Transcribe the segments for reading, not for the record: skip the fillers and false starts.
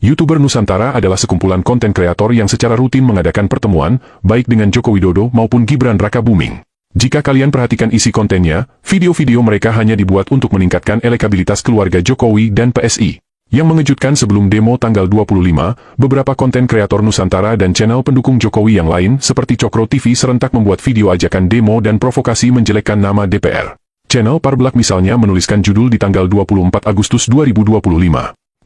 YouTuber Nusantara adalah sekumpulan konten kreator yang secara rutin mengadakan pertemuan, baik dengan Joko Widodo maupun Gibran Rakabuming. Jika kalian perhatikan isi kontennya, video-video mereka hanya dibuat untuk meningkatkan elektabilitas keluarga Jokowi dan PSI. Yang mengejutkan, sebelum demo tanggal 25, beberapa konten kreator Nusantara dan channel pendukung Jokowi yang lain seperti Cokro TV serentak membuat video ajakan demo dan provokasi menjelekkan nama DPR. Channel Parbelak misalnya menuliskan judul di tanggal 24 Agustus 2025.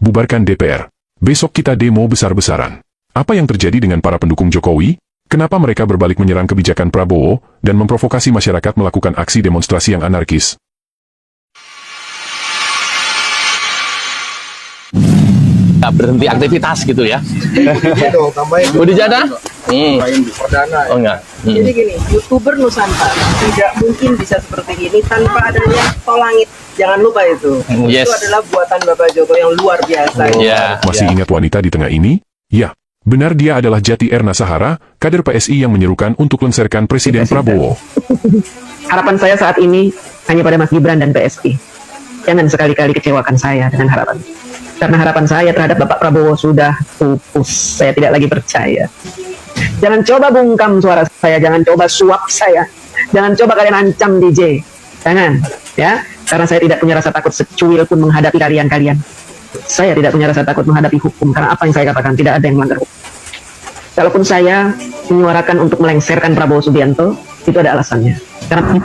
Bubarkan DPR. Besok kita demo besar-besaran. Apa yang terjadi dengan para pendukung Jokowi? Kenapa mereka berbalik menyerang kebijakan Prabowo dan memprovokasi masyarakat melakukan aksi demonstrasi yang anarkis? Nggak berhenti aktivitas gitu ya. Udah jada? Perdana. Oh enggak. Jadi gini, YouTuber Nusantara tidak mungkin bisa seperti ini tanpa adanya tol langit. Jangan lupa itu. Yes. Itu adalah buatan Bapak Joko yang luar biasa. Masih ingat wanita di tengah ini? Ya, benar, dia adalah Jati Erna Sahara, kader PSI yang menyerukan untuk lengserkan Presiden Prabowo. Harapan saya saat ini hanya pada Mas Gibran dan PSI. Jangan sekali-kali kecewakan saya dengan harapan. Karena harapan saya terhadap Bapak Prabowo sudah pupus. Saya tidak lagi percaya. Jangan coba bungkam suara saya, jangan coba suap saya. Jangan coba kalian ancam DJ. Jangan, ya. Karena saya tidak punya rasa takut secuil pun menghadapi kalian-kalian. Saya tidak punya rasa takut menghadapi hukum, karena apa yang saya katakan tidak ada yang melanggar hukum. Kalaupun saya menyuarakan untuk melengserkan Prabowo Subianto, itu ada alasannya. Karena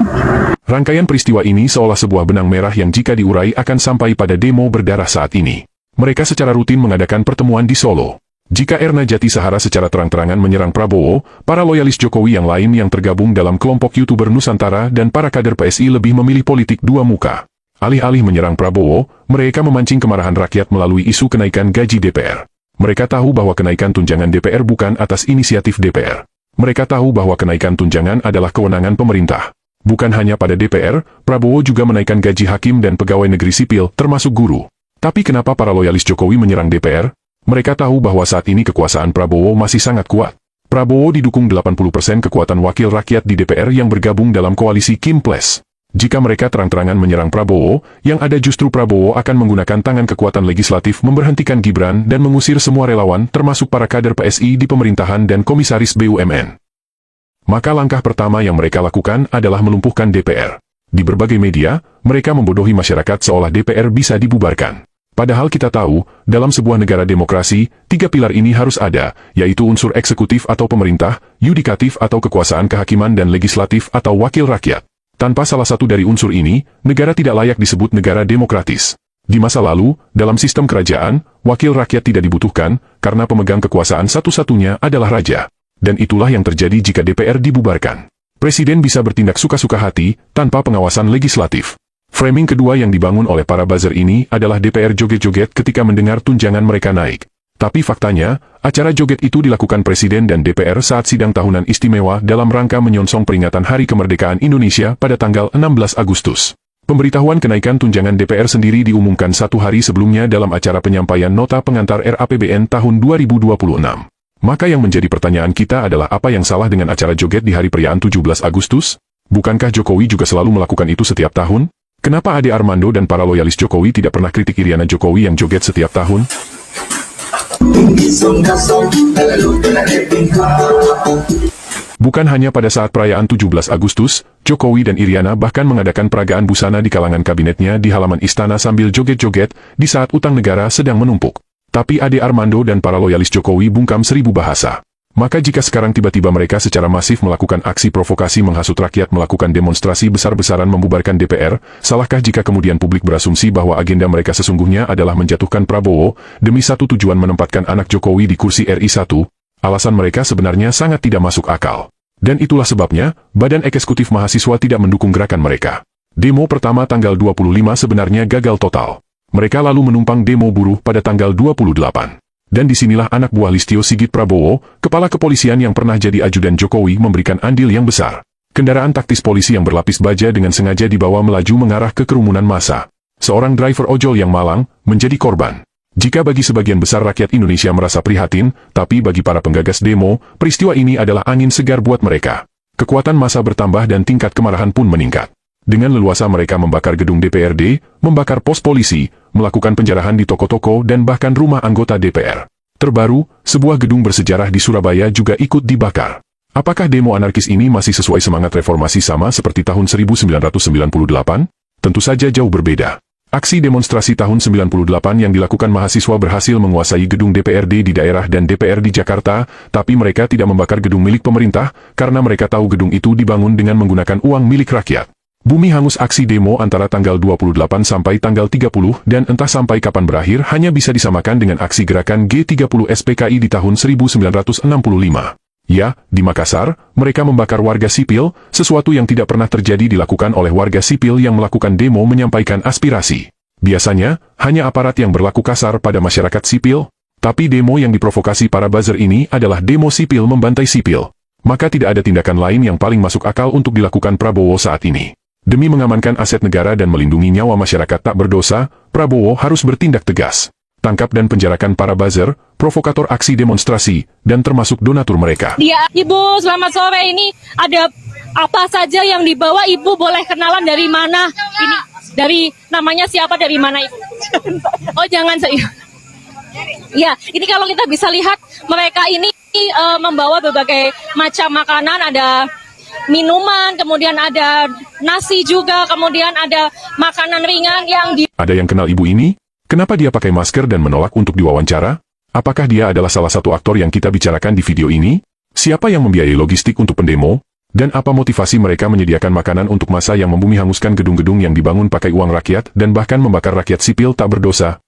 Rangkaian peristiwa ini seolah sebuah benang merah yang jika diurai akan sampai pada demo berdarah saat ini. Mereka secara rutin mengadakan pertemuan di Solo. Jika Erna Jati Sahara secara terang-terangan menyerang Prabowo, para loyalis Jokowi yang lain yang tergabung dalam kelompok YouTuber Nusantara dan para kader PSI lebih memilih politik dua muka. Alih-alih menyerang Prabowo, mereka memancing kemarahan rakyat melalui isu kenaikan gaji DPR. Mereka tahu bahwa kenaikan tunjangan DPR bukan atas inisiatif DPR. Mereka tahu bahwa kenaikan tunjangan adalah kewenangan pemerintah. Bukan hanya pada DPR, Prabowo juga menaikkan gaji hakim dan pegawai negeri sipil, termasuk guru. Tapi kenapa para loyalis Jokowi menyerang DPR? Mereka tahu bahwa saat ini kekuasaan Prabowo masih sangat kuat. Prabowo didukung 80% kekuatan wakil rakyat di DPR yang bergabung dalam koalisi Kim Plus. Jika mereka terang-terangan menyerang Prabowo, yang ada justru Prabowo akan menggunakan tangan kekuatan legislatif memberhentikan Gibran dan mengusir semua relawan termasuk para kader PSI di pemerintahan dan komisaris BUMN. Maka langkah pertama yang mereka lakukan adalah melumpuhkan DPR. Di berbagai media, mereka membodohi masyarakat seolah DPR bisa dibubarkan. Padahal kita tahu, dalam sebuah negara demokrasi, tiga pilar ini harus ada, yaitu unsur eksekutif atau pemerintah, yudikatif atau kekuasaan kehakiman dan legislatif atau wakil rakyat. Tanpa salah satu dari unsur ini, negara tidak layak disebut negara demokratis. Di masa lalu, dalam sistem kerajaan, wakil rakyat tidak dibutuhkan, karena pemegang kekuasaan satu-satunya adalah raja. Dan itulah yang terjadi jika DPR dibubarkan. Presiden bisa bertindak suka-suka hati, tanpa pengawasan legislatif. Framing kedua yang dibangun oleh para buzzer ini adalah DPR joget-joget ketika mendengar tunjangan mereka naik. Tapi faktanya, acara joget itu dilakukan Presiden dan DPR saat sidang tahunan istimewa dalam rangka menyongsong peringatan Hari Kemerdekaan Indonesia pada tanggal 16 Agustus. Pemberitahuan kenaikan tunjangan DPR sendiri diumumkan satu hari sebelumnya dalam acara penyampaian nota pengantar RAPBN tahun 2026. Maka yang menjadi pertanyaan kita adalah apa yang salah dengan acara joget di hari perayaan 17 Agustus? Bukankah Jokowi juga selalu melakukan itu setiap tahun? Kenapa Ade Armando dan para loyalis Jokowi tidak pernah kritik Iriana Jokowi yang joget setiap tahun? Bukan hanya pada saat perayaan 17 Agustus, Jokowi dan Iriana bahkan mengadakan peragaan busana di kalangan kabinetnya di halaman istana sambil joget-joget di saat utang negara sedang menumpuk. Tapi Ade Armando dan para loyalis Jokowi bungkam 1000 bahasa. Maka jika sekarang tiba-tiba mereka secara masif melakukan aksi provokasi menghasut rakyat melakukan demonstrasi besar-besaran membubarkan DPR, salahkah jika kemudian publik berasumsi bahwa agenda mereka sesungguhnya adalah menjatuhkan Prabowo demi satu tujuan menempatkan anak Jokowi di kursi RI 1? Alasan mereka sebenarnya sangat tidak masuk akal. Dan itulah sebabnya, Badan Eksekutif Mahasiswa tidak mendukung gerakan mereka. Demo pertama tanggal 25 sebenarnya gagal total. Mereka lalu menumpang demo buruh pada tanggal 28. Dan disinilah anak buah Listio Sigit Prabowo, kepala kepolisian yang pernah jadi ajudan Jokowi memberikan andil yang besar. Kendaraan taktis polisi yang berlapis baja dengan sengaja dibawa melaju mengarah ke kerumunan massa. Seorang driver ojol yang malang menjadi korban. Jika bagi sebagian besar rakyat Indonesia merasa prihatin, tapi bagi para penggagas demo, peristiwa ini adalah angin segar buat mereka. Kekuatan massa bertambah dan tingkat kemarahan pun meningkat. Dengan leluasa mereka membakar gedung DPRD, membakar pos polisi, melakukan penjarahan di toko-toko dan bahkan rumah anggota DPR. Terbaru, sebuah gedung bersejarah di Surabaya juga ikut dibakar. Apakah demo anarkis ini masih sesuai semangat reformasi sama seperti tahun 1998? Tentu saja jauh berbeda. Aksi demonstrasi tahun 98 yang dilakukan mahasiswa berhasil menguasai gedung DPRD di daerah dan DPR di Jakarta, tapi mereka tidak membakar gedung milik pemerintah karena mereka tahu gedung itu dibangun dengan menggunakan uang milik rakyat. Bumi hangus aksi demo antara tanggal 28 sampai tanggal 30 dan entah sampai kapan berakhir hanya bisa disamakan dengan aksi gerakan G30 SPKI di tahun 1965. Ya, di Makassar, mereka membakar warga sipil, sesuatu yang tidak pernah terjadi dilakukan oleh warga sipil yang melakukan demo menyampaikan aspirasi. Biasanya, hanya aparat yang berlaku kasar pada masyarakat sipil, tapi demo yang diprovokasi para buzzer ini adalah demo sipil membantai sipil. Maka tidak ada tindakan lain yang paling masuk akal untuk dilakukan Prabowo saat ini. Demi mengamankan aset negara dan melindungi nyawa masyarakat tak berdosa, Prabowo harus bertindak tegas. Tangkap dan penjarakan para buzzer, provokator aksi demonstrasi, dan termasuk donatur mereka. Dia, Ibu, selamat sore. Ini ada apa saja yang dibawa? Ibu boleh kenalan dari mana? Ini dari namanya siapa, dari mana Ibu? Oh, jangan saya. Ya, ini kalau kita bisa lihat mereka ini membawa berbagai macam makanan, ada minuman, kemudian ada nasi juga, kemudian ada makanan ringan yang Ada yang kenal ibu ini? Kenapa dia pakai masker dan menolak untuk diwawancara? Apakah dia adalah salah satu aktor yang kita bicarakan di video ini? Siapa yang membiayai logistik untuk pendemo? Dan apa motivasi mereka menyediakan makanan untuk massa yang membumi hanguskan gedung-gedung yang dibangun pakai uang rakyat dan bahkan membakar rakyat sipil tak berdosa?